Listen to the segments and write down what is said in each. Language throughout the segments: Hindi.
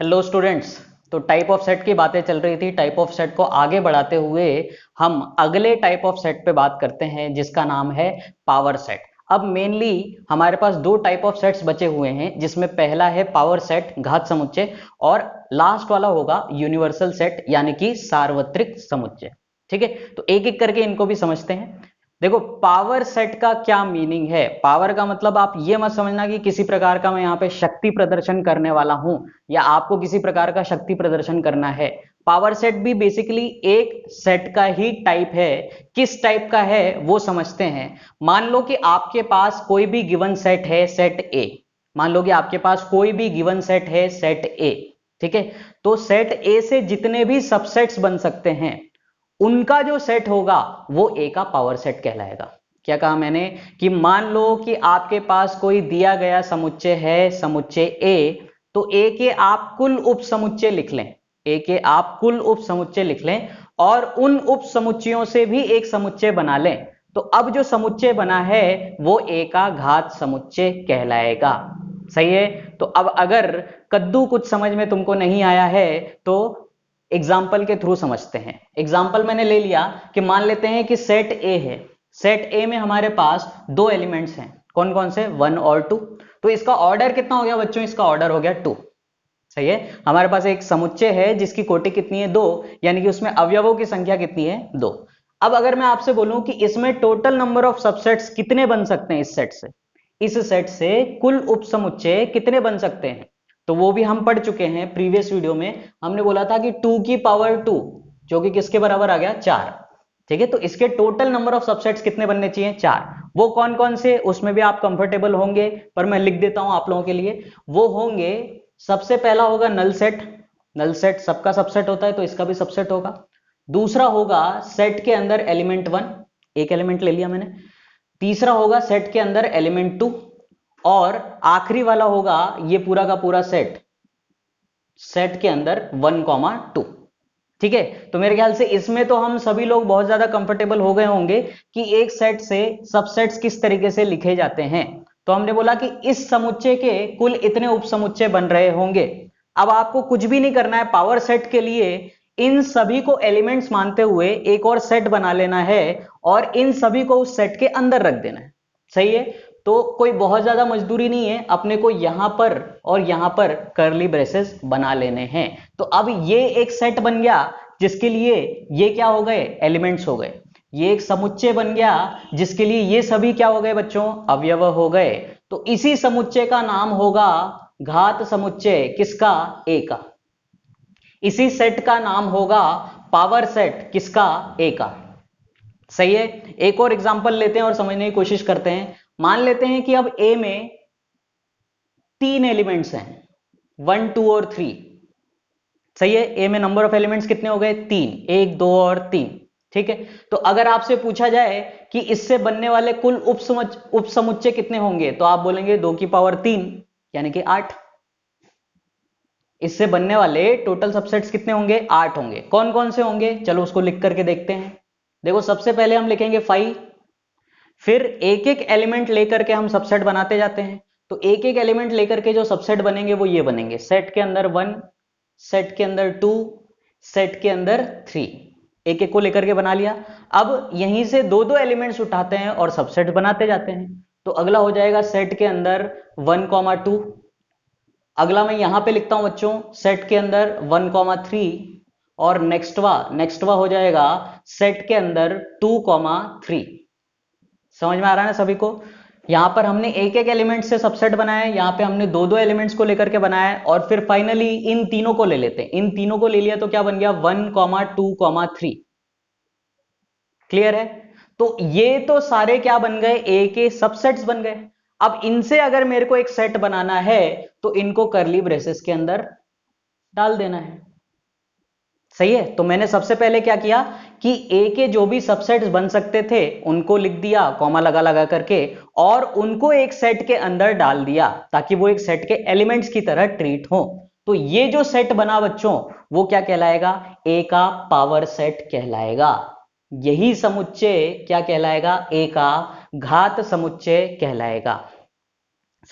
Hello students. तो टाइप ऑफ सेट की बातें चल रही थी। टाइप ऑफ सेट को आगे बढ़ाते हुए हम अगले टाइप ऑफ सेट पे बात करते हैं जिसका नाम है पावर सेट। अब मेनली हमारे पास दो टाइप ऑफ सेट्स बचे हुए हैं, जिसमें पहला है पावर सेट घात समुच्चय और लास्ट वाला होगा यूनिवर्सल सेट यानी कि सार्वत्रिक समुच्चय। ठीक है, तो एक एक करके इनको भी समझते हैं। देखो, पावर सेट का क्या मीनिंग है। पावर का मतलब आप ये मत समझना कि किसी प्रकार का मैं यहाँ पे शक्ति प्रदर्शन करने वाला हूं या आपको किसी प्रकार का शक्ति प्रदर्शन करना है। पावर सेट भी बेसिकली एक सेट का ही टाइप है। किस टाइप का है वो समझते हैं। मान लो कि आपके पास कोई भी गिवन सेट है, सेट ए। मान लो कि आपके पास कोई भी गिवन सेट है, सेट ए। ठीक है, तो सेट ए से जितने भी सबसेट्स बन सकते हैं उनका जो सेट होगा वो ए का पावर सेट कहलाएगा। क्या कहा मैंने कि मान लो कि आपके पास कोई दिया गया समुच्चय है, समुच्चय ए, तो ए के आप कुल उप समुच्चय लिख लें। ए के आप कुल उप समुच्चय लिख लें और उन उप समुच्चयों से भी एक समुच्चय बना लें। तो अब जो समुच्चय बना है वो ए का घात समुच्चय कहलाएगा। सही है। तो अब अगर कद्दू कुछ समझ में तुमको नहीं आया है तो एग्जाम्पल के थ्रू समझते हैं। एग्जाम्पल मैंने ले लिया कि मान लेते हैं कि सेट ए है। सेट ए में हमारे पास दो एलिमेंट्स हैं। कौन कौन से? 1 और 2। तो इसका ऑर्डर कितना हो गया बच्चों? इसका ऑर्डर हो गया 2। सही है। हमारे पास एक समुच्चय है जिसकी कोटि कितनी है? 2, यानी कि उसमें अवयवों की संख्या कितनी है? 2। अब अगर मैं आपसे बोलूं कि इसमें टोटल नंबर ऑफ सबसेट्स कितने बन सकते हैं इस सेट से कुल उपसमुच्चय कितने बन सकते हैं, तो वो भी हम पढ़ चुके हैं प्रीवियस वीडियो में। हमने बोला था कि 2 की पावर 2 जो कि किसके बराबर आ गया? 4। ठीक है, तो इसके टोटल नंबर ऑफ सबसेट्स कितने बनने चाहिए? 4। वो कौन कौन से, उसमें भी आप कंफर्टेबल होंगे, पर मैं लिख देता हूं आप लोगों के लिए। वो होंगे, सबसे पहला होगा नल सेट। नल सेट सबका सबसेट होता है तो इसका भी सबसेट होगा। दूसरा होगा सेट के अंदर एलिमेंट 1, एक एलिमेंट ले लिया मैंने। तीसरा होगा सेट के अंदर एलिमेंट 2 और आखिरी वाला होगा ये पूरा का पूरा सेट, सेट के अंदर 1, 2। ठीक है, तो मेरे ख्याल से इसमें तो हम सभी लोग बहुत ज्यादा कंफर्टेबल हो गए होंगे कि एक सेट से सबसेट्स किस तरीके से लिखे जाते हैं। तो हमने बोला कि इस समुच्चय के कुल इतने उपसमुच्चय बन रहे होंगे। अब आपको कुछ भी नहीं करना है, पावर सेट के लिए इन सभी को एलिमेंट्स मानते हुए एक और सेट बना लेना है और इन सभी को उस सेट के अंदर रख देना है। सही है। तो कोई बहुत ज्यादा मजदूरी नहीं है, अपने को यहां पर और यहां पर कर्ली ब्रेसेस बना लेने हैं। तो अब ये एक सेट बन गया जिसके लिए ये क्या हो गए? एलिमेंट्स हो गए। ये एक समुच्चय बन गया जिसके लिए ये सभी क्या हो गए बच्चों? अवयव हो गए। तो इसी समुच्चय का नाम होगा घात समुच्चय। किसका? ए का। इसी सेट का नाम होगा पावर सेट। किसका? ए का। सही है। एक और एग्जांपल लेते हैं और समझने की कोशिश करते हैं। मान लेते हैं कि अब ए में 3 एलिमेंट्स हैं, 1, 2 और 3। सही है। ए में नंबर ऑफ एलिमेंट्स कितने हो गए? 3, 1, 2 और 3। ठीक है, तो अगर आपसे पूछा जाए कि इससे बनने वाले कुल उपसमुच्चय कितने होंगे, तो आप बोलेंगे 2 की पावर 3 यानी कि 8। इससे बनने वाले टोटल सबसेट्स कितने होंगे? 8 होंगे। कौन कौन से होंगे? चलो उसको लिख करके देखते हैं। देखो, सबसे पहले हम लिखेंगे 5, फिर एक एक एलिमेंट लेकर के हम सबसेट बनाते जाते हैं। तो एक एक एलिमेंट लेकर के जो सबसेट बनेंगे वो ये बनेंगे, सेट के अंदर 1, सेट के अंदर 2, सेट के अंदर 3। एक एक को लेकर के बना लिया। अब यहीं से दो दो एलिमेंट्स उठाते हैं और सबसेट बनाते जाते हैं। तो अगला हो जाएगा सेट के अंदर 1, 2। अगला मैं यहां पे लिखता हूं बच्चों, सेट के अंदर 1, 3 और नेक्स्टवा हो जाएगा सेट के अंदर 2, 3। समझ में आ रहा है ना सभी को? यहां पर हमने एक एक एलिमेंट से सबसेट बनाया है, यहां पे हमने दो दो एलिमेंट्स को लेकर के बनाया है और फिर फाइनली इन तीनों को ले लेते हैं। इन तीनों को ले लिया तो क्या बन गया? 1, 2, 3। क्लियर है? तो ये तो सारे क्या बन गए? ए के सबसेट्स बन गए। अब इनसे अगर मेरे को एक सेट बनाना है तो इनको कर्ली ब्रेसेस के अंदर डाल देना है। सही है। तो मैंने सबसे पहले क्या किया कि ए के जो भी सबसेट्स बन सकते थे उनको लिख दिया कॉमा लगा लगा करके और उनको एक सेट के अंदर डाल दिया ताकि वो एक सेट के एलिमेंट्स की तरह ट्रीट हो। तो ये जो सेट बना बच्चों वो क्या कहलाएगा? ए का पावर सेट कहलाएगा। यही समुच्चय क्या कहलाएगा? ए का घात समुच्चय कहलाएगा।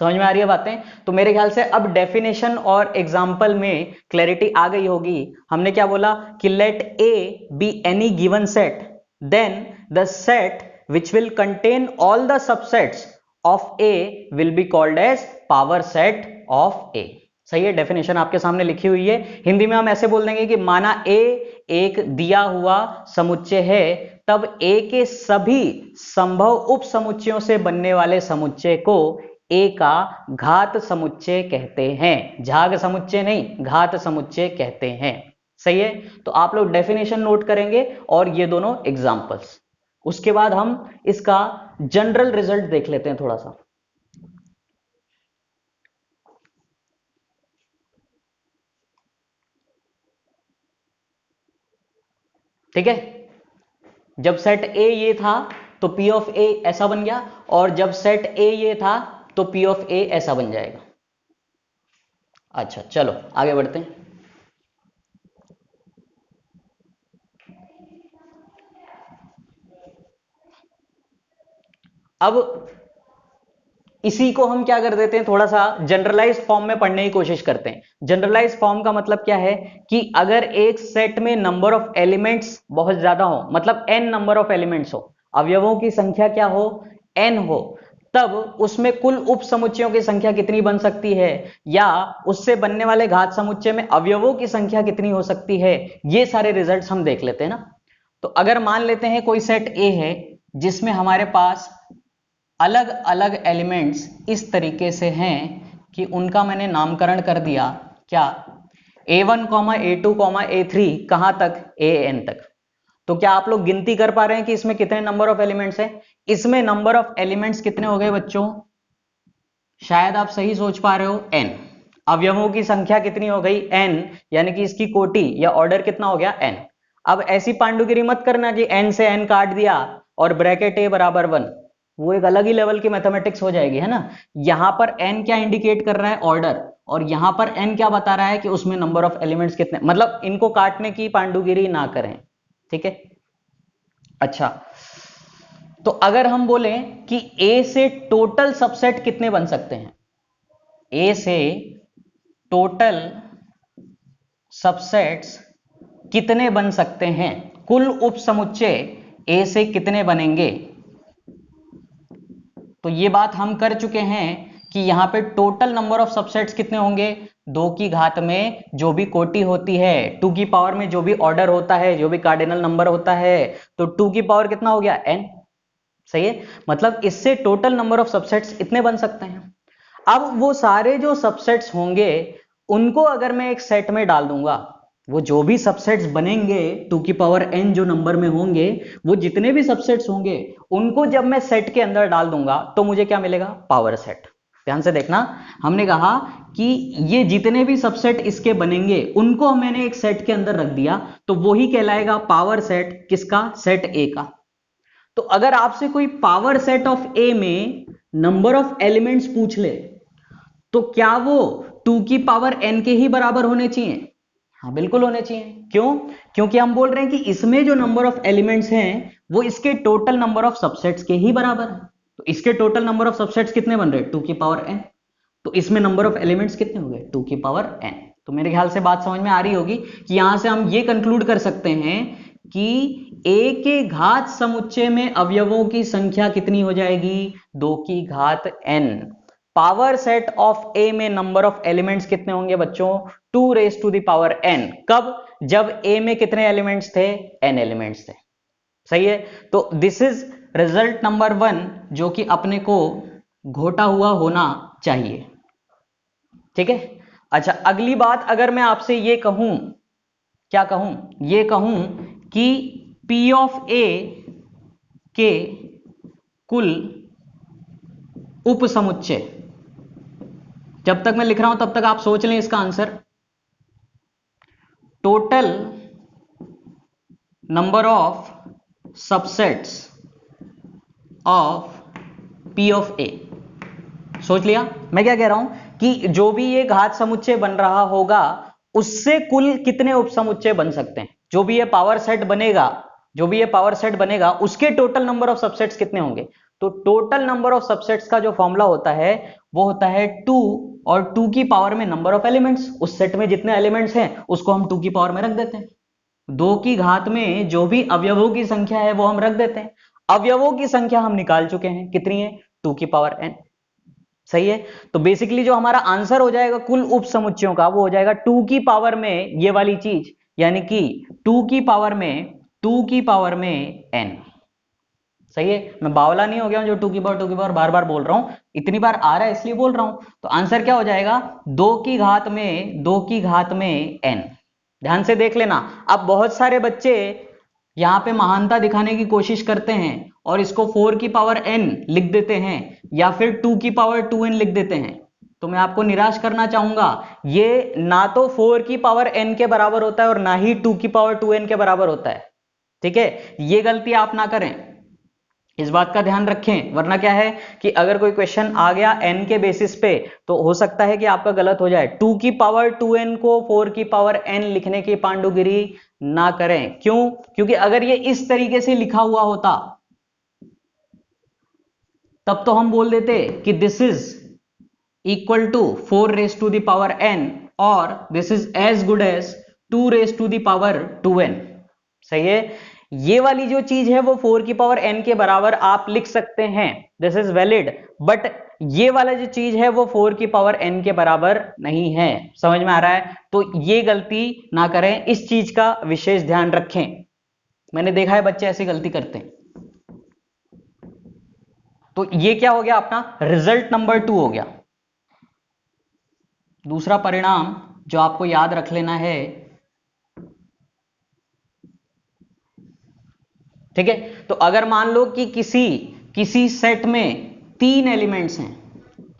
समझ में आ रही है बातें? तो मेरे ख्याल से अब डेफिनेशन और एग्जाम्पल में क्लैरिटी आ गई होगी। हमने क्या बोला कि let A be any given set, then the set which will contain all the subsets of A will be called as power set of A. सही है, डेफिनेशन आपके सामने लिखी हुई है। हिंदी में हम ऐसे बोल देंगे कि माना ए एक दिया हुआ समुच्चय है, तब ए के सभी संभव उप समुच्चयों से बनने वाले समुच्चय को ए का घात समुच्चय कहते हैं। झाग समुच्चय नहीं, घात समुच्चय कहते हैं। सही है, तो आप लोग डेफिनेशन नोट करेंगे और ये दोनों एग्जांपल्स। उसके बाद हम इसका जनरल रिजल्ट देख लेते हैं थोड़ा सा। ठीक है, जब सेट ए ये था तो P ऑफ ए ऐसा बन गया, और जब सेट ए ये था तो P ऑफ ए ऐसा बन जाएगा। अच्छा चलो आगे बढ़ते हैं। अब इसी को हम क्या कर देते हैं, थोड़ा सा जनरलाइज फॉर्म में पढ़ने की कोशिश करते हैं। जनरलाइज फॉर्म का मतलब क्या है कि अगर एक सेट में नंबर ऑफ एलिमेंट्स बहुत ज्यादा हो, मतलब n नंबर ऑफ एलिमेंट्स हो, अवयवों की संख्या क्या हो, n हो, तब उसमें कुल उप समुच्चयों की संख्या कितनी बन सकती है, या उससे बनने वाले घात समुच्चय में अवयवों की संख्या कितनी हो सकती है, ये सारे रिजल्ट्स हम देख लेते हैं ना। तो अगर मान लेते हैं कोई सेट ए है जिसमें हमारे पास अलग अलग एलिमेंट्स इस तरीके से हैं कि उनका मैंने नामकरण कर दिया क्या, A1, A2, A3, कहां तक, AN तक। तो क्या आप लोग गिनती कर पा रहे हैं कि इसमें कितने नंबर ऑफ एलिमेंट्स हैं? इसमें नंबर ऑफ एलिमेंट्स कितने हो गए बच्चों? शायद आप सही सोच पा रहे हो, n। अवयवों की संख्या कितनी हो गई, n, यानी कि इसकी कोटि या ऑर्डर कितना हो गया, n। अब ऐसी पांडुगिरी मत करना कि n से n काट दिया और ब्रैकेट a बराबर 1, वो एक अलग ही लेवल की मैथमेटिक्स हो जाएगी, है ना। यहां पर n क्या इंडिकेट कर रहा है, ऑर्डर, और यहां पर n क्या बता रहा है कि उसमें नंबर ऑफ एलिमेंट्स कितने, मतलब इनको काटने की पांडुगिरी ना करें, ठीक है। अच्छा, तो अगर हम बोलें कि A से टोटल सबसेट कितने बन सकते हैं, A से टोटल सबसेट्स कितने बन सकते हैं, कुल उप समुच्चय A से कितने बनेंगे, तो ये बात हम कर चुके हैं कि यहां पे टोटल नंबर ऑफ सबसेट्स कितने होंगे, 2 की घात में जो भी कोटि होती है, 2 की पावर में जो भी ऑर्डर होता है, जो भी कार्डिनल नंबर होता है, तो 2 की पावर कितना हो गया, n। सही है, मतलब इससे टोटल नंबर ऑफ सबसेट्स इतने बन सकते हैं। अब वो सारे जो सबसेट्स होंगे उनको अगर मैं एक सेट में डाल दूंगा, वो जो भी सबसेट्स बनेंगे 2 की पावर n जो नंबर में होंगे, वो जितने भी सबसेट्स होंगे उनको जब मैं सेट के अंदर डाल दूंगा तो मुझे क्या मिलेगा, पावर सेट। ध्यान से देखना, हमने कहा कि ये जितने भी सबसेट इसके बनेंगे उनको मैंने एक सेट के अंदर रख दिया, तो वही कहलाएगा पावर सेट, किसका, सेट ए का। तो अगर आपसे कोई पावर सेट ऑफ ए में नंबर ऑफ एलिमेंट्स पूछ ले, तो क्या वो 2 की पावर n के ही बराबर होने चाहिए? हाँ बिल्कुल होने चाहिए। क्यों? क्योंकि हम बोल रहे हैं कि इसमें जो नंबर ऑफ एलिमेंट्स हैं वो इसके टोटल नंबर ऑफ सबसेट्स के ही बराबर है। तो इसके टोटल नंबर ऑफ सबसेट्स कितने बन रहे हैं, 2 की पावर n, तो इसमें नंबर ऑफ एलिमेंट्स कितने हो गए, 2 की पावर n। तो मेरे ख्याल से बात समझ में आ रही होगी कि यहां से हम ये कंक्लूड कर सकते हैं कि a के घात समुच्चय में अवयवों की संख्या कितनी हो जाएगी, 2 की घात n। Power set of a में नंबर ऑफ एलिमेंट्स कितने होंगे बच्चों, 2 raise to the power n। कब, जब a में कितने एलिमेंट्स थे, n एलिमेंट्स थे। सही है, तो दिस इज रिजल्ट नंबर 1 जो कि अपने को घोटा हुआ होना चाहिए। ठीक है, अच्छा अगली बात, अगर मैं आपसे ये कहूं, क्या कहूं, ये कहूं कि P ऑफ A के कुल उप समुच्चय, जब तक मैं लिख रहा हूं तब तक आप सोच लें इसका answer, total number of subsets of P of A। सोच लिया मैं क्या कह रहा हूं कि जो भी ये घात समुच्चय बन रहा होगा उससे कुल कितने उप समुच्चय बन सकते हैं, जो भी ये पावर सेट बनेगा, जो भी ये पावर सेट बनेगा उसके टोटल नंबर ऑफ सबसेट्स कितने होंगे। तो टोटल नंबर ऑफ सबसेट्स का जो फॉर्मूला होता है वो होता है 2 और 2 की पावर में नंबर ऑफ एलिमेंट्स, उस सेट में जितने एलिमेंट्स हैं उसको हम 2 की पावर में रख देते हैं। 2 की घात में जो भी अवयवों की संख्या है वो हम रख देते हैं। अवयवों की संख्या हम निकाल चुके हैं, कितनी है 2 की पावर n। सही है। तो बेसिकली जो हमारा आंसर हो जाएगा कुल उप समुच्चयों का वो हो जाएगा 2 की पावर में ये वाली चीज, यानी कि 2 की पावर में n। सही है। मैं बावला नहीं हो गया हूं जो 2 की पावर बार बार बोल रहा हूं, इतनी बार आ रहा है इसलिए बोल रहा हूं। तो आंसर क्या हो जाएगा 2 की घात में n। ध्यान से देख लेना। अब बहुत सारे बच्चे यहां पे महानता दिखाने की कोशिश करते हैं और इसको 4 की पावर n लिख देते हैं या फिर 2 की पावर 2n लिख देते हैं। तो मैं आपको निराश करना चाहूंगा, ये ना तो 4 की पावर n के बराबर होता है और ना ही 2 की पावर 2n के बराबर होता है। ठीक है, ये गलती आप ना करें, इस बात का ध्यान रखें। वरना क्या है कि अगर कोई क्वेश्चन आ गया n के बेसिस पे तो हो सकता है कि आपका गलत हो जाए। 2 की पावर 2n को 4 की पावर n लिखने की पांडुगिरी ना करें। क्यों? क्योंकि अगर ये इस तरीके से लिखा हुआ होता तब तो हम बोल देते कि this is equal to 4 raise to the power n और this is as good as 2 raise to the power 2n। सही है। ये वाली जो चीज है वो 4 की पावर n के बराबर आप लिख सकते हैं, दिस इज वैलिड। बट ये वाला जो चीज है वो 4 की पावर n के बराबर नहीं है। समझ में आ रहा है? तो ये गलती ना करें, इस चीज का विशेष ध्यान रखें। मैंने देखा है बच्चे ऐसी गलती करते हैं। तो ये क्या हो गया अपना रिजल्ट नंबर 2 हो गया। दूसरा परिणाम जो आपको याद रख लेना है, ठीक है। तो अगर मान लो कि किसी सेट में 3 एलिमेंट्स हैं,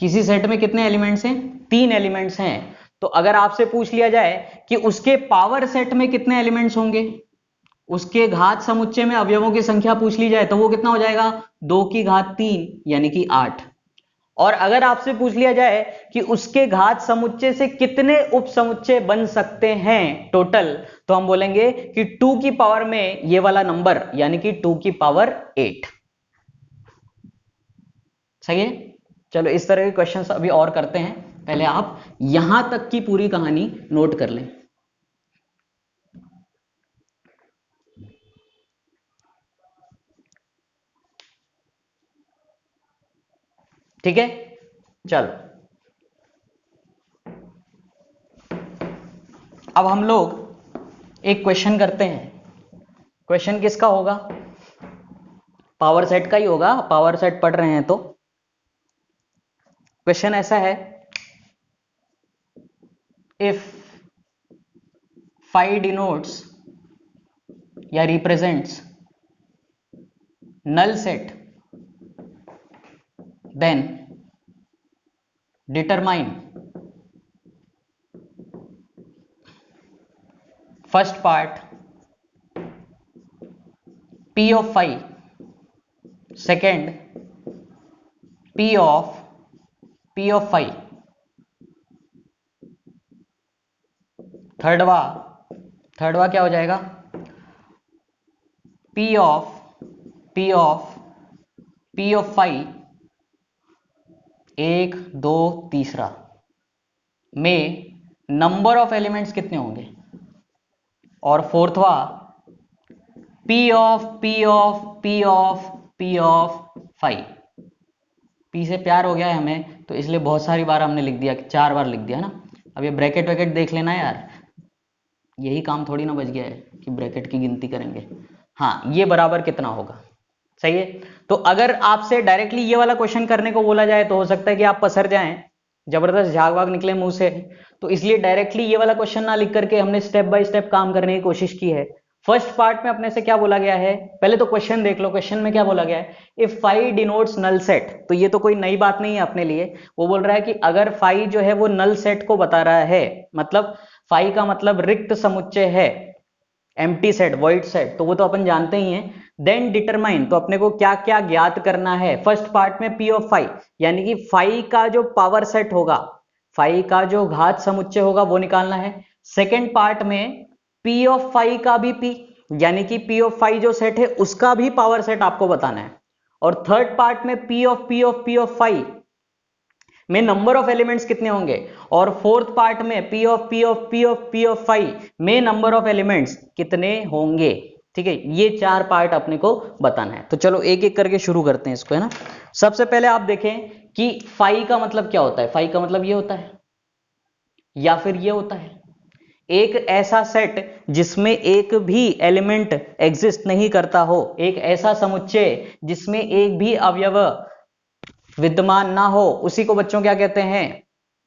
किसी सेट में कितने एलिमेंट्स हैं 3 एलिमेंट्स हैं। तो अगर आपसे पूछ लिया जाए कि उसके पावर सेट में कितने एलिमेंट्स होंगे, उसके घात समुच्चय में अवयवों की संख्या पूछ ली जाए तो वो कितना हो जाएगा 2 की घात 3 यानी कि 8। और अगर आपसे पूछ लिया जाए कि उसके घात समुच्चय से कितने उप समुच्चय बन सकते हैं टोटल, तो हम बोलेंगे कि 2 की पावर में ये वाला नंबर यानी कि 2 की पावर 8। सही है। चलो इस तरह के क्वेश्चंस अभी और करते हैं, पहले आप यहां तक की पूरी कहानी नोट कर लें। ठीक है, चलो अब हम लोग एक क्वेश्चन करते हैं। क्वेश्चन किसका होगा? पावर सेट का ही होगा, पावर सेट पढ़ रहे हैं तो। क्वेश्चन ऐसा है, इफ phi denotes या represents null set, then determine first part p of phi, second p of phi, थर्डवा क्या हो जाएगा p of phi, 1 2 तीसरा में नंबर ऑफ एलिमेंट्स कितने होंगे, और फोर्थवा p of phi। p से प्यार हो गया है हमें तो इसलिए बहुत सारी बार हमने लिख दिया, 4 बार लिख दिया ना। अब ये ब्रैकेट वैकेट देख लेना यार, यही काम थोड़ी ना बच गया है कि ब्रैकेट की गिनती करेंगे। हाँ, ये बराबर कितना होगा। सही है। तो अगर आपसे डायरेक्टली ये वाला क्वेश्चन करने को बोला जाए तो हो सकता है कि आप पसर जाएं, जबरदस्त झाग वाग निकले मुंह से। तो इसलिए डायरेक्टली ये वाला क्वेश्चन ना लिख करके हमने स्टेप बाय स्टेप काम करने की कोशिश की है। फर्स्ट पार्ट में अपने से क्या बोला गया है, पहले तो क्वेश्चन देख लो। क्वेश्चन में क्या बोला गया है, if phi denotes null set. तो ये तो कोई नई बात नहीं है अपने लिए। वो बोल रहा है कि अगर फाई जो है वो नल सेट को बता रहा है, मतलब फाई का मतलब रिक्त समुच्चय है, एम्प्टी सेट, वॉइड सेट, तो वो तो अपन जानते ही हैं। देन डिटरमाइन, तो अपने को क्या क्या ज्ञात करना है। फर्स्ट पार्ट में पी ऑफ फाई, यानी कि फाई का जो पावर सेट होगा, फाई का जो घात समुच्चय होगा वो निकालना है। सेकेंड पार्ट में पी ऑफ फाई का भी पी, यानी कि P ऑफ फाई जो सेट है उसका भी पावर सेट आपको बताना है। और थर्ड पार्ट में P ऑफ फाई में नंबर ऑफ एलिमेंट्स कितने होंगे, और फोर्थ पार्ट में P ऑफ फाई में नंबर ऑफ एलिमेंट्स कितने होंगे। ठीक है, ये चार पार्ट अपने को बताना है। तो चलो एक एक करके शुरू करते हैं इसको, है ना। सबसे पहले आप देखें कि फाई का मतलब क्या होता है। फाई का मतलब ये होता है या फिर ये होता है, एक ऐसा सेट जिसमें एक भी एलिमेंट एग्जिस्ट नहीं करता हो, एक ऐसा समुच्चय जिसमें एक भी अवयव विद्यमान ना हो, उसी को बच्चों क्या कहते हैं,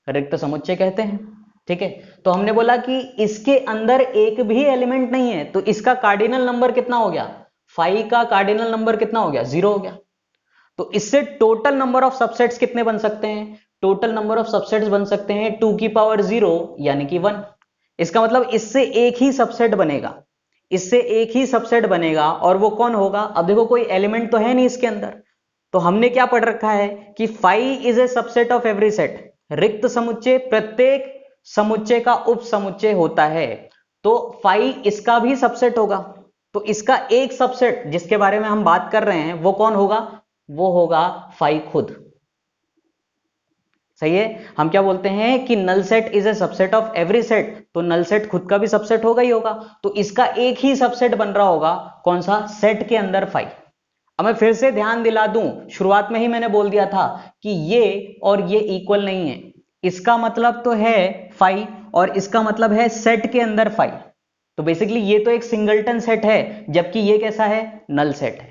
रिक्त समुच्चय कहते हैं। ठीक है, तो हमने बोला कि इसके अंदर एक भी एलिमेंट नहीं है, तो इसका कार्डिनल नंबर कितना हो गया, फाई का कार्डिनल नंबर कितना हो गया, 0 हो गया। तो इससे टोटल नंबर ऑफ सबसेट्स कितने बन सकते हैं, टोटल नंबर ऑफ सबसेट्स बन सकते हैं 2 की पावर 0 यानी कि 1। इसका मतलब इससे एक ही सबसेट बनेगा, इससे एक ही सबसेट बनेगा, और वो कौन होगा। अब देखो कोई एलिमेंट तो है नहीं इसके अंदर, तो हमने क्या पढ़ रखा है कि phi is a subset of every set. रिक्त समुच्चय प्रत्येक समुच्चय का उप समुच्चय होता है, तो फाई इसका भी सबसेट होगा। तो इसका एक सबसेट जिसके बारे में हम बात कर रहे हैं वो कौन होगा, वो होगा फाई खुद। सही है, हम क्या बोलते हैं कि null set is a subset of every set, तो नल सेट खुद का भी सबसेट होगा ही होगा, तो इसका एक ही सबसेट बन रहा होगा, कौन सा, सेट के अंदर फाई। अब मैं फिर से ध्यान दिला दूं, शुरुआत में ही मैंने बोल दिया था कि ये और ये इक्वल नहीं है। इसका मतलब तो है फाई और इसका मतलब है सेट के अंदर फाई, तो बेसिकली ये तो एक सिंगलटन सेट है, जबकि ये कैसा है, नल सेट है।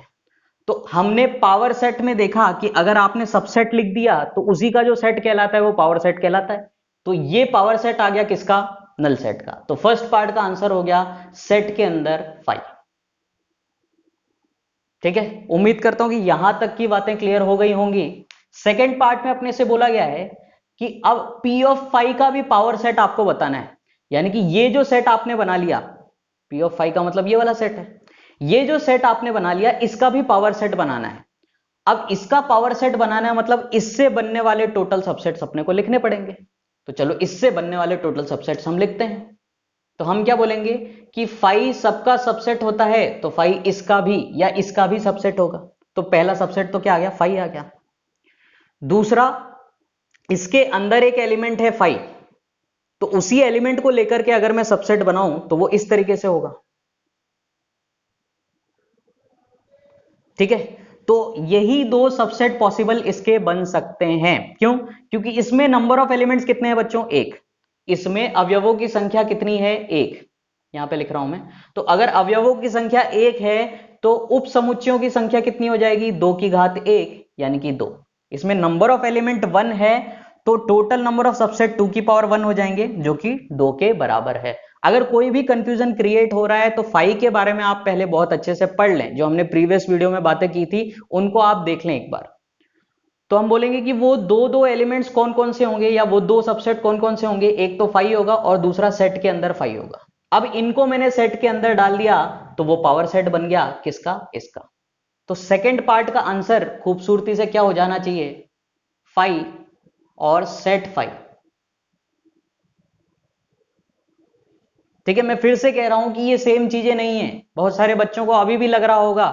तो हमने पावर सेट में देखा कि अगर आपने सबसेट लिख दिया तो उसी का जो सेट कहलाता है वो पावर सेट कहलाता है। तो ये पावर सेट आ गया किसका, नल सेट का। तो फर्स्ट पार्ट का आंसर हो गया सेट के अंदर फाई। ठीक है, उम्मीद करता हूं कि यहां तक की बातें क्लियर हो गई होंगी। सेकेंड पार्ट में अपने से बोला गया है कि अब P ऑफ फाई का भी पावर सेट आपको बताना है, यानी कि ये जो सेट आपने बना लिया, P ऑफ फाई का मतलब ये वाला सेट है, ये जो सेट आपने बना लिया इसका भी पावर सेट बनाना है। अब इसका पावर सेट बनाना है मतलब इससे बनने वाले टोटल सबसेट्स अपने को लिखने पड़ेंगे। तो चलो इससे बनने वाले टोटल सबसेट्स हम लिखते हैं। तो हम क्या बोलेंगे कि फाई सबका सबसेट होता है, तो फाई इसका भी या इसका भी सबसेट होगा। तो पहला सबसेट तो क्या आ गया, फाई आ गया। दूसरा, इसके अंदर एक एलिमेंट है फाई, तो उसी एलिमेंट को लेकर के अगर मैं सबसेट बनाऊं तो वो इस तरीके से होगा। ठीक है, तो यही दो सबसेट पॉसिबल इसके बन सकते हैं। क्यों, क्योंकि इसमें नंबर ऑफ एलिमेंट्स कितने हैं बच्चों, एक। इसमें अवयवों की संख्या कितनी है, एक। यहां पे लिख रहा हूं मैं। तो अगर अवयवों की संख्या एक है तो उप समुच्चयों की संख्या कितनी हो जाएगी, 2 की घात 1 यानी कि 2। इसमें नंबर ऑफ एलिमेंट 1 है तो टोटल नंबर ऑफ सबसेट 2 की पावर 1 हो जाएंगे, जो कि 2 के बराबर है। अगर कोई भी कंफ्यूजन क्रिएट हो रहा है तो फाई के बारे में आप पहले बहुत अच्छे से पढ़ लें, जो हमने प्रीवियस वीडियो में बातें की थी उनको आप देख लें एक बार। तो हम बोलेंगे कि वो दो एलिमेंट्स कौन कौन से होंगे, या वो दो सबसेट कौन कौन से होंगे, एक तो फाई होगा और दूसरा सेट के अंदर फाई होगा। अब इनको मैंने सेट के अंदर डाल दिया तो वो पावर सेट बन गया किसका, इसका। तो सेकेंड पार्ट का आंसर खूबसूरती से क्या हो जाना चाहिए, फाई और सेट फाई। ठीक है, मैं फिर से कह रहा हूं कि ये सेम चीजें नहीं है। बहुत सारे बच्चों को अभी भी लग रहा होगा,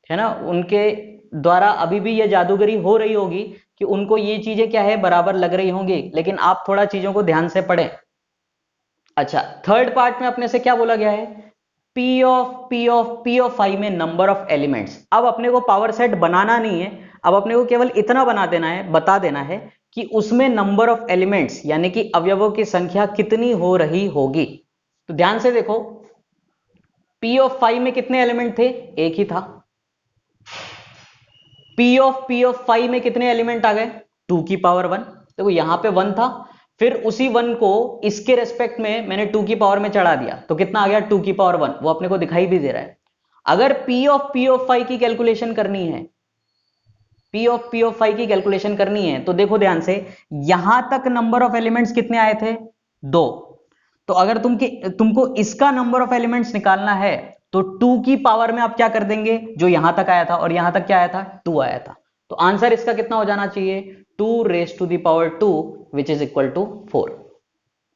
है ना, उनके द्वारा अभी भी ये जादूगरी हो रही होगी कि उनको ये चीजें क्या है, बराबर लग रही होंगी, लेकिन आप थोड़ा चीजों को ध्यान से पढ़ें। अच्छा, थर्ड पार्ट में अपने से क्या बोला गया है, P ऑफ फाई में नंबर ऑफ एलिमेंट्स। अब अपने को पावर सेट बनाना नहीं है, अब अपने को केवल इतना बना देना है, बता देना है कि उसमें नंबर ऑफ एलिमेंट्स यानी कि अवयवों की संख्या कितनी हो रही होगी। तो ध्यान से देखो, P ऑफ फाई में कितने एलिमेंट थे, एक ही था। P ऑफ फाई में कितने एलिमेंट आ गए, 2 की पावर 1। देखो यहां पे 1 था, फिर उसी 1 को इसके रेस्पेक्ट में मैंने 2 की पावर में चढ़ा दिया, तो कितना आ गया, 2 की पावर 1। वो अपने को दिखाई भी दे रहा है। अगर P ऑफ फाई की कैलकुलेशन करनी है, P ऑफ फाई की कैलकुलेशन करनी है, तो देखो ध्यान से, यहां तक नंबर ऑफ एलिमेंट्स कितने आए थे, 2। तो अगर तुमको इसका नंबर ऑफ एलिमेंट्स निकालना है तो 2 की पावर में आप क्या कर देंगे, जो यहां तक आया था, और यहां तक क्या आया था, 2 आया था। तो आंसर इसका कितना हो जाना चाहिए, 2 raise to the power 2 which is equal to 4।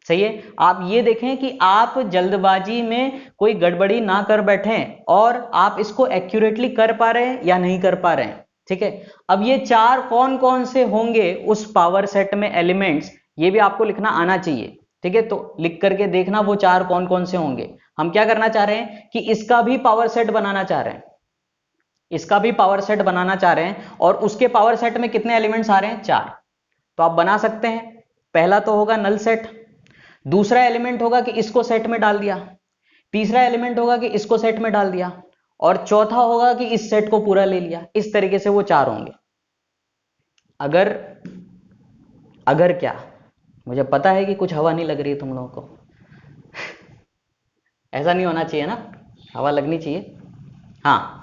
सही है। आप ये देखें कि आप जल्दबाजी में कोई गड़बड़ी ना कर बैठें और आप इसको एक्यूरेटली कर पा रहे हैं या नहीं कर पा रहे हैं। ठीक है, अब ये चार कौन कौन से होंगे उस पावर सेट में एलिमेंट्स, ये भी आपको लिखना आना चाहिए। ठीक है, तो लिख करके देखना वो चार कौन कौन से होंगे। हम क्या करना चाह रहे हैं कि इसका भी पावर सेट बनाना चाह रहे हैं, इसका भी पावर सेट बनाना चाह रहे हैं, और उसके पावर सेट में कितने एलिमेंट्स आ रहे हैं? चार। तो आप बना सकते हैं। पहला तो होगा नल सेट, दूसरा एलिमेंट होगा कि इसको सेट में डाल दिया, तीसरा एलिमेंट होगा कि इसको सेट में डाल दिया, और चौथा होगा कि इस सेट को पूरा ले लिया। इस तरीके से वो चार होंगे। अगर अगर क्या, मुझे पता है कि कुछ हवा नहीं लग रही है तुम लोगों को ऐसा नहीं होना चाहिए ना, हवा लगनी चाहिए। हाँ,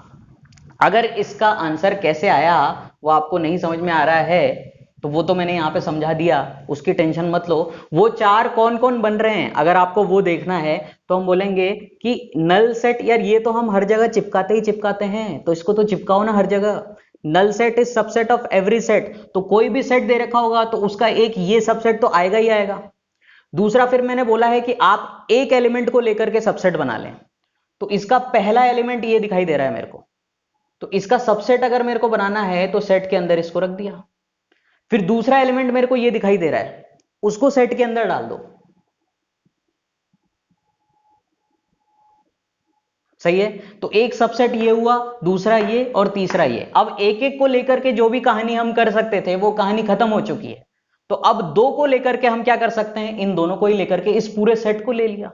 अगर इसका आंसर कैसे आया वो आपको नहीं समझ में आ रहा है तो वो तो मैंने यहां पे समझा दिया, उसकी टेंशन मत लो। वो चार कौन कौन बन रहे हैं अगर आपको वो देखना है तो हम बोलेंगे कि नल सेट, यार ये तो हम हर जगह चिपकाते ही चिपकाते हैं, तो इसको तो चिपकाओ ना हर जगह। Null set is subset of every set, तो कोई भी सेट दे रखा होगा तो उसका एक ये सबसेट तो आएगा ही आएगा। दूसरा, फिर मैंने बोला है कि आप एक एलिमेंट को लेकर के सबसेट बना लें, तो इसका पहला एलिमेंट ये दिखाई दे रहा है मेरे को, तो इसका सबसेट अगर मेरे को बनाना है तो सेट के अंदर इसको रख दिया। फिर दूसरा एलिमेंट मेरे को ये दिखाई दे रहा है, उसको सेट के अंदर डाल दो। सही है, तो एक सबसेट ये हुआ, दूसरा ये और तीसरा ये। अब एक एक को लेकर के जो भी कहानी हम कर सकते थे वो कहानी खत्म हो चुकी है। तो अब दो को लेकर के हम क्या कर सकते हैं, इन दोनों को ही लेकर के इस पूरे सेट को ले लिया,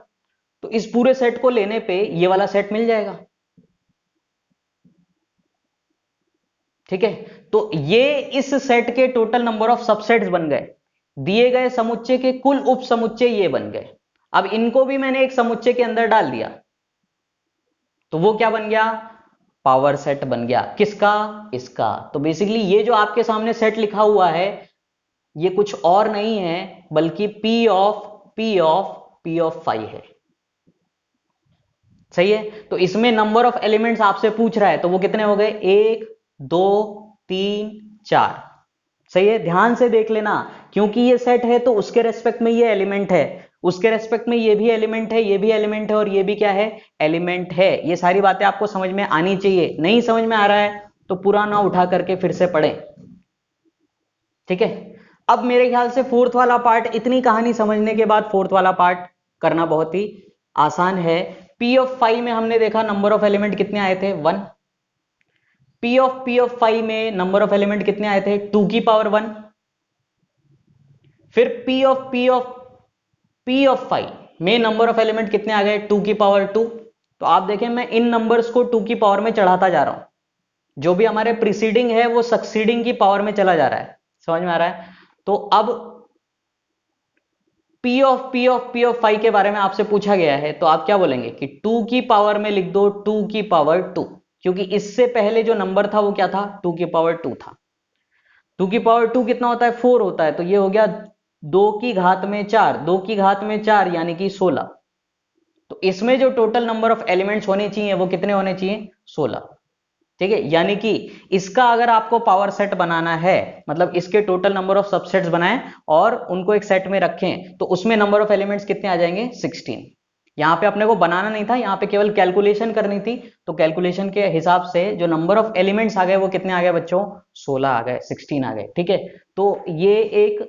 तो इस पूरे सेट को लेने पे ये वाला सेट मिल जाएगा। ठीक है, तो ये इस सेट के टोटल नंबर ऑफ सबसेट्स बन गए। दिए गए समुच्चय के कुल उप समुच्चय ये बन गए। अब इनको भी मैंने एक समुच्चय के अंदर डाल दिया, तो वो क्या बन गया? पावर सेट बन गया। किसका? इसका। तो बेसिकली ये जो आपके सामने सेट लिखा हुआ है ये कुछ और नहीं है बल्कि P ऑफ 5 है। सही है, तो इसमें नंबर ऑफ एलिमेंट्स आपसे पूछ रहा है, तो वो कितने हो गए? 1 2 3 4। सही है, ध्यान से देख लेना, क्योंकि ये सेट है तो उसके रेस्पेक्ट में ये एलिमेंट है, उसके रेस्पेक्ट में ये भी एलिमेंट है, ये भी एलिमेंट है, और ये भी क्या है? एलिमेंट है। ये सारी बातें आपको समझ में आनी चाहिए। नहीं समझ में आ रहा है तो पुराना उठा करके फिर से पढ़ें। ठीक है, अब मेरे ख्याल से फोर्थ वाला पार्ट, इतनी कहानी समझने के बाद फोर्थ वाला पार्ट करना बहुत ही आसान है। P ऑफ 5 में हमने देखा नंबर ऑफ एलिमेंट कितने आए थे? 1। P ऑफ 5 में नंबर ऑफ एलिमेंट कितने आए थे? 2 की पावर 1। फिर P ऑफ 5 में नंबर ऑफ एलिमेंट कितने आ गए? 2 की पावर 2। तो आप देखें मैं इन नंबर्स को 2 की पावर में चढ़ाता जा रहा हूं, जो भी हमारे प्रीसीडिंग है वो सक्सीडिंग की पावर में चला जा रहा है। समझ में आ रहा है? तो अब P ऑफ 5 के बारे में आपसे पूछा गया है, तो आप क्या बोलेंगे कि 2 की पावर में लिख दो 2 की पावर 2, क्योंकि इससे पहले जो नंबर था वो क्या था? 2 की पावर 2 था। 2 की पावर 2 कितना होता है? 4 होता है, तो ये हो गया 2 की घात में 4, 2 की घात में 4 यानी कि 16। तो इसमें जो टोटल नंबर ऑफ एलिमेंट्स होने चाहिए वो कितने होने चाहिए? 16। ठीक है, यानी कि इसका अगर आपको पावर सेट बनाना है, मतलब इसके टोटल नंबर ऑफ सबसेट्स बनाएं और उनको एक सेट में रखें, तो उसमें नंबर ऑफ एलिमेंट्स कितने आ जाएंगे? 16। यहां पे अपने को बनाना नहीं था, यहां पे केवल कैलकुलेशन करनी थी, तो कैलकुलेशन के हिसाब से जो नंबर ऑफ एलिमेंट्स आ गए वो कितने आ गए बच्चों? 16 आ गए, 16 आ गए। ठीक है, तो ये एक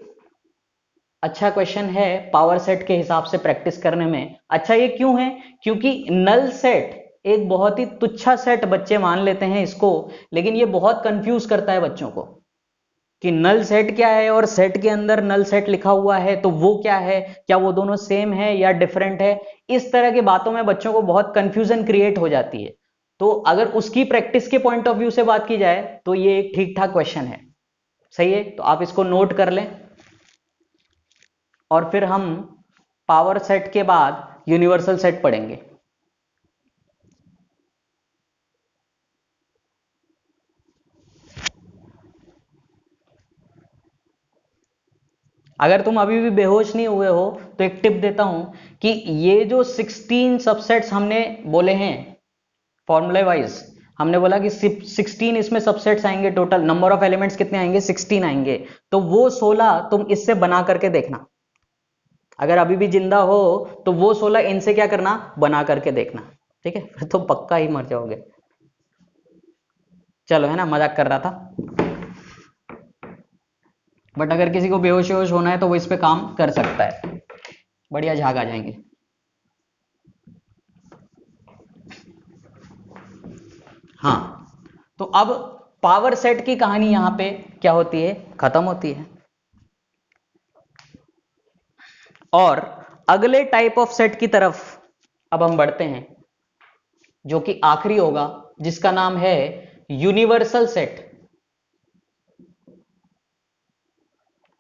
अच्छा क्वेश्चन है पावर सेट के हिसाब से प्रैक्टिस करने में। अच्छा, ये क्यों है? क्योंकि नल सेट एक बहुत ही तुच्छा सेट बच्चे मान लेते हैं इसको, लेकिन ये बहुत कंफ्यूज करता है बच्चों को कि नल सेट क्या है और सेट के अंदर नल सेट लिखा हुआ है तो वो क्या है, क्या वो दोनों सेम है या डिफरेंट है। इस तरह की बातों में बच्चों को बहुत कंफ्यूजन क्रिएट हो जाती है। तो अगर उसकी प्रैक्टिस के पॉइंट ऑफ व्यू से बात की जाए तो ये एक ठीक ठाक क्वेश्चन है। सही है, तो आप इसको नोट कर लें, और फिर हम पावर सेट के बाद यूनिवर्सल सेट पढ़ेंगे। अगर तुम अभी भी बेहोश नहीं हुए हो तो एक टिप देता हूं कि ये जो 16 सबसेट्स हमने बोले हैं फॉर्मूले वाइज, हमने बोला कि 16 इसमें सबसेट्स आएंगे, टोटल नंबर ऑफ एलिमेंट्स कितने आएंगे? 16 आएंगे। तो वो 16 तुम इससे बना करके देखना, अगर अभी भी जिंदा हो तो वो 16 इनसे क्या करना, बना करके देखना, ठीक है, फिर तो पक्का ही मर जाओगे। चलो, है ना, मजाक कर रहा था। बट अगर किसी को बेहोश वेहोश होना है तो वो इस पे काम कर सकता है, बढ़िया झाग आ जाएंगे। हाँ, तो अब पावर सेट की कहानी यहां पे क्या होती है, खत्म होती है। और अगले टाइप ऑफ सेट की तरफ अब हम बढ़ते हैं, जो कि आखिरी होगा, जिसका नाम है यूनिवर्सल सेट।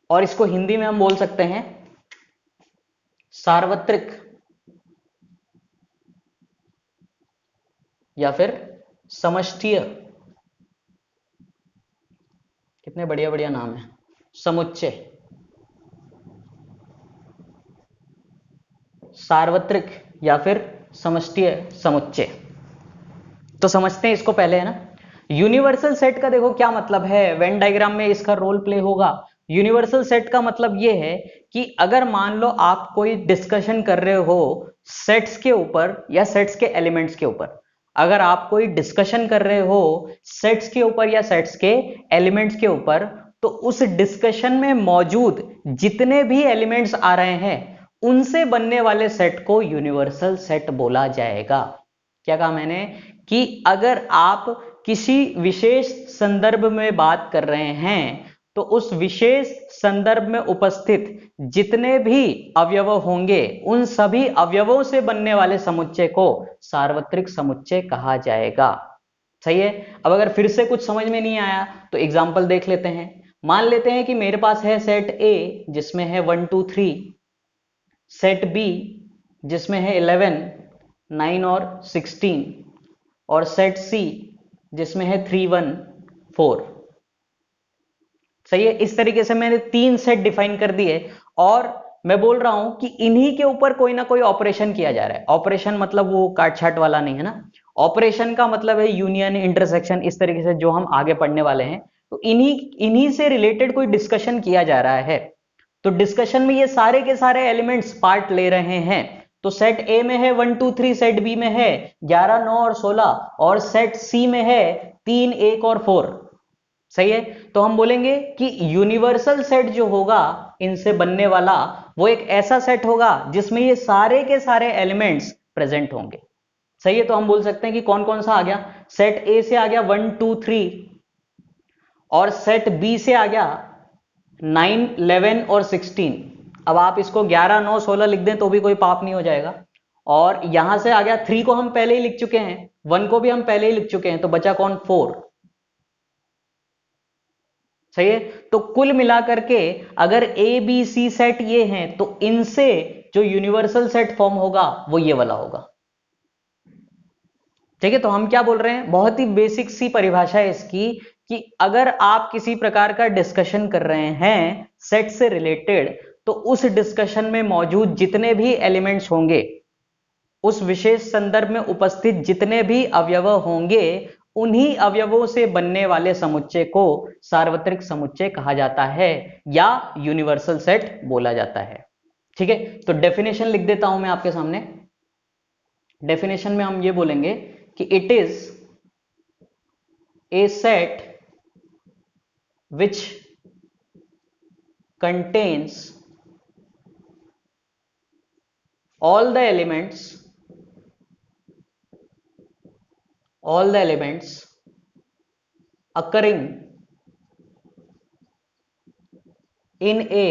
और इसको हिंदी में हम बोल सकते हैं सार्वत्रिक या फिर समष्टीय। कितने बढ़िया बढ़िया नाम है, समुच्चय, सार्वत्रिक या फिर समष्टीय समुच्चय। तो समझते हैं इसको पहले, है ना। यूनिवर्सल सेट का देखो क्या मतलब है, वेन डायग्राम में इसका रोल प्ले होगा। यूनिवर्सल सेट का मतलब यह है कि अगर मान लो आप कोई डिस्कशन कर रहे हो सेट्स के ऊपर या सेट्स के एलिमेंट्स के ऊपर, अगर आप कोई डिस्कशन कर रहे हो सेट्स के ऊपर या सेट्स के एलिमेंट्स के ऊपर, तो उस डिस्कशन में मौजूद जितने भी एलिमेंट्स आ रहे हैं उनसे बनने वाले सेट को यूनिवर्सल सेट बोला जाएगा। क्या कहा मैंने, कि अगर आप किसी विशेष संदर्भ में बात कर रहे हैं तो उस विशेष संदर्भ में उपस्थित जितने भी अवयव होंगे उन सभी अवयवों से बनने वाले समुच्चय को सार्वत्रिक समुच्चय कहा जाएगा। सही है। अब अगर फिर से कुछ समझ में नहीं आया तो एग्जाम्पल देख लेते हैं। मान लेते हैं कि मेरे पास है सेट ए जिसमें है 1 2 3, सेट बी जिसमें है 11 9 और 16, और सेट सी जिसमें है 3 1 4। सही है। इस तरीके से मैंने 3 सेट डिफाइन कर दिए और मैं बोल रहा हूं कि इन्हीं के ऊपर कोई ना कोई ऑपरेशन किया जा रहा है। ऑपरेशन मतलब वो काट छाट वाला नहीं है ना, ऑपरेशन का मतलब है यूनियन, इंटरसेक्शन, इस तरीके से जो हम आगे पढ़ने वाले हैं। तो इन्हीं से रिलेटेड कोई डिस्कशन किया जा रहा है। तो डिस्कशन में ये सारे के सारे एलिमेंट्स पार्ट ले रहे हैं। तो सेट ए में है 1 2 3, सेट बी में है 11 9 और 16, और सेट सी में है 3 1 और 4। सही है। तो हम बोलेंगे कि यूनिवर्सल सेट जो होगा इनसे बनने वाला, वो एक ऐसा सेट होगा जिसमें ये सारे के सारे एलिमेंट्स प्रेजेंट होंगे। सही है। तो हम बोल सकते हैं कि कौन कौन सा आ गया, सेट ए से आ गया 1 2 3, और सेट बी से आ गया 9 11 और 16। अब आप इसको 11 9 16 लिख दें तो भी कोई पाप नहीं हो जाएगा। और यहां से आ गया 3 को हम पहले ही लिख चुके हैं, 1 को भी हम पहले ही लिख चुके हैं, तो बचा कौन, 4। सही है। तो कुल मिलाकर के अगर ए बी सी सेट ये हैं तो इनसे जो यूनिवर्सल सेट फॉर्म होगा वो ये वाला होगा। ठीक है। तो हम क्या बोल रहे हैं, बहुत ही बेसिक सी परिभाषा है इसकी, कि अगर आप किसी प्रकार का डिस्कशन कर रहे हैं सेट से रिलेटेड, तो उस डिस्कशन में मौजूद जितने भी एलिमेंट्स होंगे, उस विशेष संदर्भ में उपस्थित जितने भी अवयव होंगे, उन्हीं अवयवों से बनने वाले समुच्चय को सार्वत्रिक समुच्चय कहा जाता है या यूनिवर्सल सेट बोला जाता है। ठीक है। तो डेफिनेशन लिख देता हूं मैं आपके सामने। डेफिनेशन में हम ये बोलेंगे कि it is a set which contains all the elements occurring in a,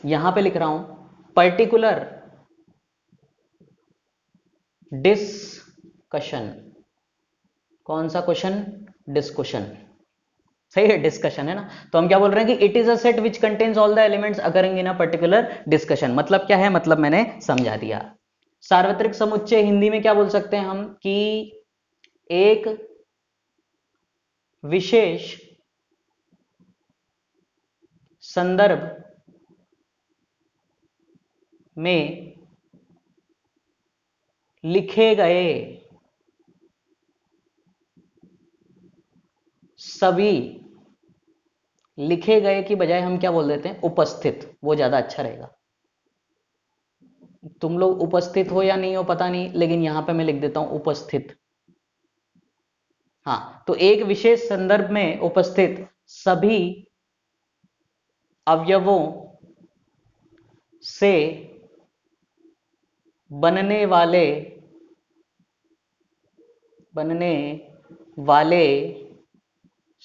यहां पे लिख रहा हूं, पर्टिकुलर डिस्कशन। कौन सा क्वेश्चन, डिस्कशन। सही है, डिस्कशन है ना। तो हम क्या बोल रहे हैं कि it is a set which contains all the elements occurring in a particular discussion. मतलब क्या है, मतलब मैंने समझा दिया। सार्वत्रिक समुच्चय हिंदी में क्या बोल सकते हैं हम, कि एक विशेष संदर्भ में लिखे गए सभी, लिखे गए की बजाय हम क्या बोल देते हैं, उपस्थित, वो ज्यादा अच्छा रहेगा। तुम लोग उपस्थित हो या नहीं हो पता नहीं, लेकिन यहां पे मैं लिख देता हूं उपस्थित। हाँ, तो एक विशेष संदर्भ में उपस्थित सभी अवयवों से बनने वाले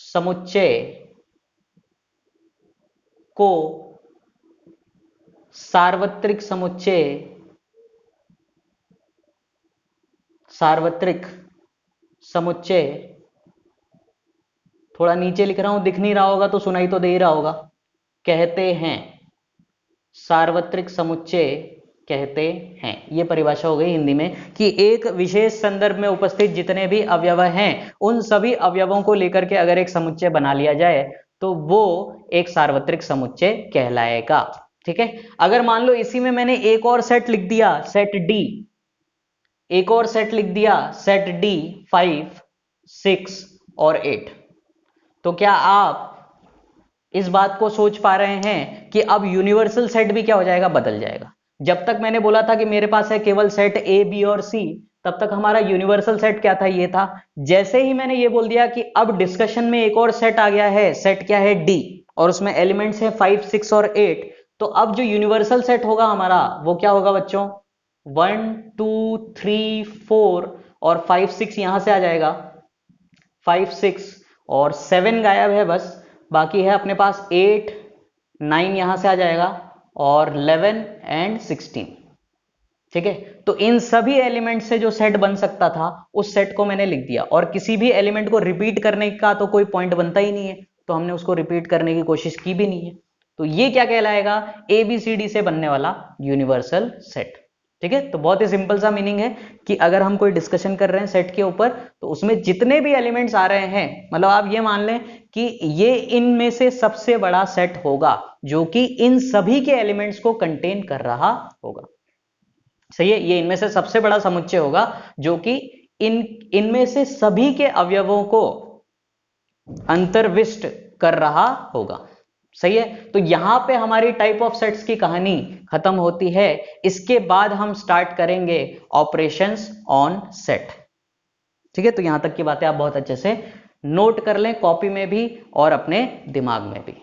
समुच्चय को सार्वत्रिक समुच्चय, थोड़ा नीचे लिख रहा हूं, दिख नहीं रहा होगा तो सुनाई तो दे ही रहा होगा, कहते हैं। सार्वत्रिक समुच्चय कहते हैं। यह परिभाषा हो गई हिंदी में कि एक विशेष संदर्भ में उपस्थित जितने भी अवयव हैं उन सभी अवयवों को लेकर के अगर एक समुच्चय बना लिया जाए तो वो एक सार्वत्रिक समुच्चय कहलाएगा। ठीक है, अगर मान लो इसी में मैंने एक और सेट लिख दिया, सेट डी, एक और सेट लिख दिया, सेट डी 5, 6 और 8, तो क्या आप इस बात को सोच पा रहे हैं कि अब यूनिवर्सल सेट भी क्या हो जाएगा, बदल जाएगा। जब तक मैंने बोला था कि मेरे पास है केवल सेट ए, बी और सी, तब तक हमारा यूनिवर्सल सेट क्या था, ये था। जैसे ही मैंने ये बोल दिया कि अब डिस्कशन में एक और सेट आ गया है, सेट क्या है, डी, और उसमें एलिमेंट्स है 5, 6 और 8, तो अब जो यूनिवर्सल सेट होगा हमारा वो क्या होगा बच्चों, 1, 2, 3, 4 और 5, 6 यहां से आ जाएगा, 5, 6 और 7 गायब है बस, बाकी है अपने पास 8, 9 यहां से आ जाएगा और 11 एंड 16। ठीक है, तो इन सभी एलिमेंट से जो सेट बन सकता था उस सेट को मैंने लिख दिया, और किसी भी एलिमेंट को रिपीट करने का तो कोई पॉइंट बनता ही नहीं है, तो हमने उसको रिपीट करने की कोशिश की भी नहीं है। तो ये क्या कहलाएगा, ABCD से बनने वाला यूनिवर्सल सेट। ठीक है, तो बहुत ही सिंपल सा मीनिंग है कि अगर हम कोई डिस्कशन कर रहे हैं सेट के ऊपर तो उसमें जितने भी एलिमेंट्स आ रहे हैं, मतलब आप ये मान लें कि ये इनमें से सबसे बड़ा सेट होगा जो कि इन सभी के एलिमेंट्स को कंटेन कर रहा होगा। सही है, ये इनमें से सबसे बड़ा समुच्चय होगा जो कि इनमें से सभी के अवयवों को अंतर्विष्ट कर रहा होगा। सही है, तो यहां पे हमारी टाइप ऑफ सेट्स की कहानी खत्म होती है। इसके बाद हम स्टार्ट करेंगे ऑपरेशंस ऑन सेट। ठीक है, तो यहां तक की बातें आप बहुत अच्छे से नोट कर लें, कॉपी में भी और अपने दिमाग में भी।